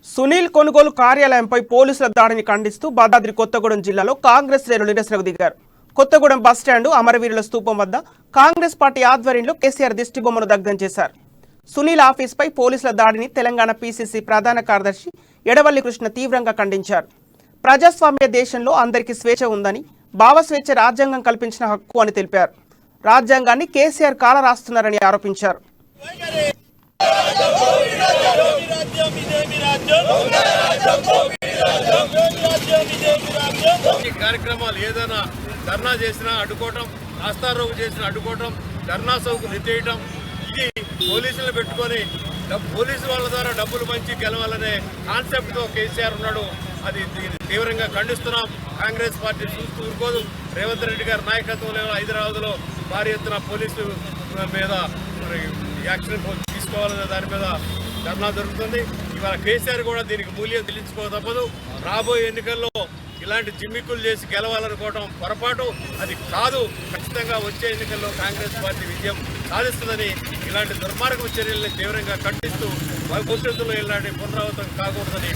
సునీల్ కొనుగోలు కార్యాలయంపై పోలీసుల దాడిని ఖండిస్తూ భద్రాద్రి కొత్తగూడెం జిల్లాలో కాంగ్రెస్ శ్రేణులు నిరసనకు దిగారు. కొత్తగూడెం బస్టాండ్ అమరవీరుల స్తూపం వద్ద కాంగ్రెస్ పార్టీ ఆధ్వర్యంలో కేసీఆర్ దిష్టిబొమ్మను దగ్ధం చేశారు. సునీల్ ఆఫీస్పై పోలీసుల దాడిని తెలంగాణ పీసీసీ ప్రధాన కార్యదర్శి ఎడవల్లి కృష్ణ తీవ్రంగా ఖండించారు. ప్రజాస్వామ్య దేశంలో అందరికీ స్వేచ్ఛ ఉందని, భావస్వేచ్ఛ రాజ్యాంగం కల్పించిన హక్కు అని తెలిపారు. రాజ్యాంగాన్ని కేసీఆర్ కాలరాస్తున్నారని ఆరోపించారు. ఈ కార్యక్రమాలు ఏదైనా ధర్నా చేసినా అడ్డుకోవటం, రాస్తారోగు చేసినా అడ్డుకోవటం, ధర్నా సౌకులు ఎత్తేయటం, ఇది పోలీసులు పెట్టుకొని పోలీసు వాళ్ళ ద్వారా డబ్బులు పంచి గెలవాలనే కాన్సెప్ట్తో కేసీఆర్ ఉన్నాడు. అది తీవ్రంగా ఖండిస్తున్నాం. కాంగ్రెస్ పార్టీ చూస్తూ ఊరుకోదు. రేవంత్ రెడ్డి గారి నాయకత్వంలో హైదరాబాద్లో భారీ ఎత్తున పోలీసు మీద యాక్షన్ తీసుకోవాలనే దాని మీద ధర్నా జరుగుతుంది. ఇవాళ కేసీఆర్ కూడా దీనికి మూల్యం చెల్లించుకో తప్పదు. రాబోయే ఎన్నికల్లో ఇలాంటి జిమ్మిక్కులు చేసి గెలవాలనుకోవడం పొరపాటు, అది కాదు. ఖచ్చితంగా వచ్చే ఎన్నికల్లో కాంగ్రెస్ పార్టీ విజయం సాధిస్తుందని, ఇలాంటి దుర్మార్గ చర్యల్ని తీవ్రంగా ఖండిస్తూ భవిష్యత్తులో ఇలాంటి పునరావృతం కాకూడదని